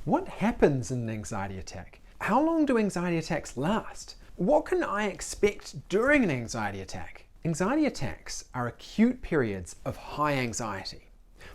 What happens in an anxiety attack? How long do anxiety attacks last? What can I expect during an anxiety attack? Anxiety attacks are acute periods of high anxiety.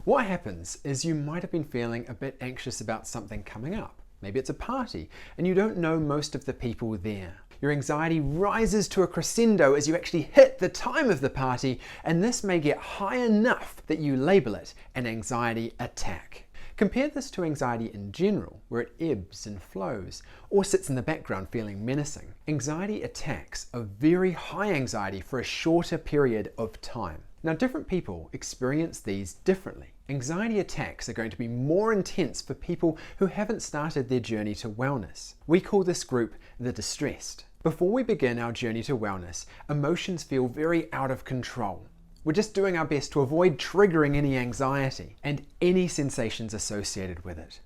What happens is you might have been feeling a bit anxious about something coming up. Maybe it's a party and you don't know most of the people there. Your anxiety rises to a crescendo as you actually hit the time of the party, and this may get high enough that you label it an anxiety attack. Compare this to anxiety in general, where it ebbs and flows, or sits in the background feeling menacing. Anxiety attacks are very high anxiety for a shorter period of time. Now, different people experience these differently. Anxiety attacks are going to be more intense for people who haven't started their journey to wellness. We call this group the distressed. Before we begin our journey to wellness, emotions feel very out of control. We're just doing our best to avoid triggering any anxiety and any sensations associated with it.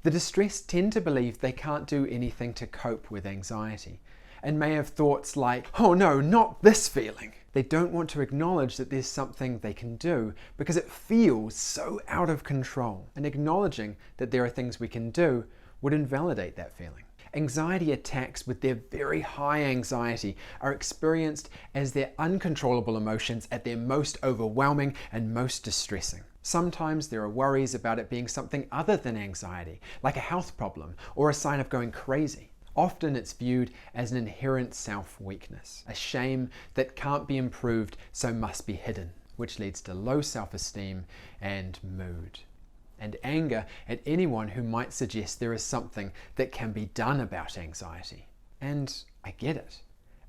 The distressed tend to believe they can't do anything to cope with anxiety and may have thoughts like, oh no, not this feeling. They don't want to acknowledge that there's something they can do because it feels so out of control, and acknowledging that there are things we can do would invalidate that feeling. Anxiety attacks with their very high anxiety are experienced as their uncontrollable emotions at their most overwhelming and most distressing. Sometimes there are worries about it being something other than anxiety, like a health problem or a sign of going crazy. Often it's viewed as an inherent self-weakness, a shame that can't be improved so must be hidden, which leads to low self-esteem and mood, and anger at anyone who might suggest there is something that can be done about anxiety. And I get it.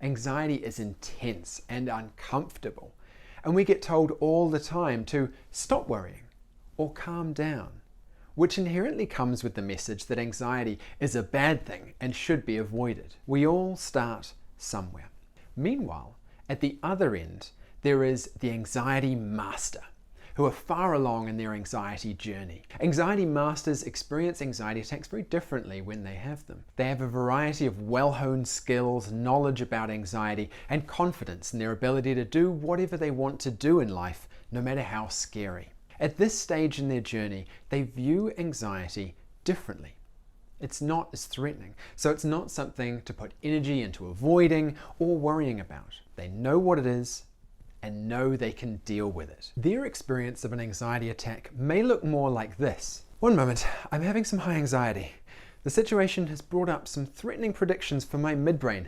Anxiety is intense and uncomfortable, and we get told all the time to stop worrying or calm down, which inherently comes with the message that anxiety is a bad thing and should be avoided. We all start somewhere. Meanwhile, at the other end, there is the anxiety master, who are far along in their anxiety journey. Anxiety masters experience anxiety attacks very differently when they have them. They have a variety of well-honed skills, knowledge about anxiety, and confidence in their ability to do whatever they want to do in life, no matter how scary. At this stage in their journey, they view anxiety differently. It's not as threatening, so it's not something to put energy into avoiding or worrying about. They know what it is and know they can deal with it. Their experience of an anxiety attack may look more like this. One moment, I'm having some high anxiety. The situation has brought up some threatening predictions for my midbrain.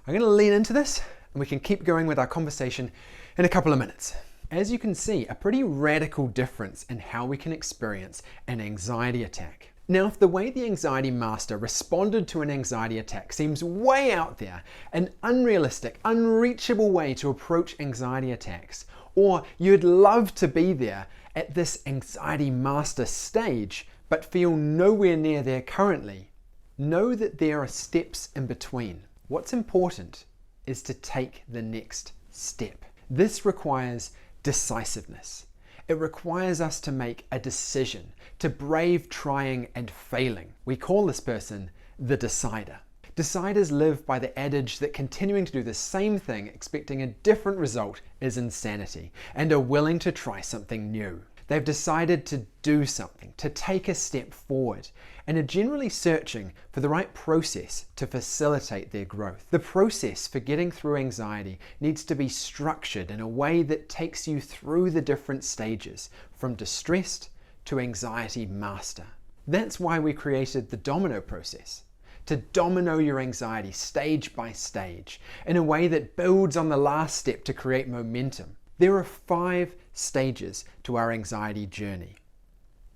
I'm going to lean into this and we can keep going with our conversation in a couple of minutes. As you can see, a pretty radical difference in how we can experience an anxiety attack. Now, if the way the anxiety master responded to an anxiety attack seems way out there, an unrealistic, unreachable way to approach anxiety attacks, or you'd love to be there at this anxiety master stage, but feel nowhere near there currently, know that there are steps in between. What's important is to take the next step. This requires decisiveness. It requires us to make a decision, to brave trying and failing. We call this person the decider. Deciders live by the adage that continuing to do the same thing, expecting a different result, is insanity, and are willing to try something new. They've decided to do something, to take a step forward, and are generally searching for the right process to facilitate their growth. The process for getting through anxiety needs to be structured in a way that takes you through the different stages, from distressed to anxiety master. That's why we created the domino process, to domino your anxiety stage by stage in a way that builds on the last step to create momentum. There are 5 stages to our anxiety journey: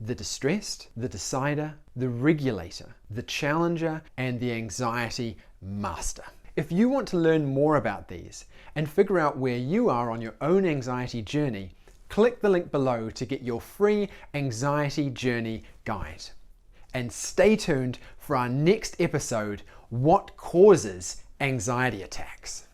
the distressed, the decider, the regulator, the challenger, and the anxiety master. If you want to learn more about these and figure out where you are on your own anxiety journey, click the link below to get your free anxiety journey guide. And stay tuned for our next episode, What Causes Anxiety Attacks?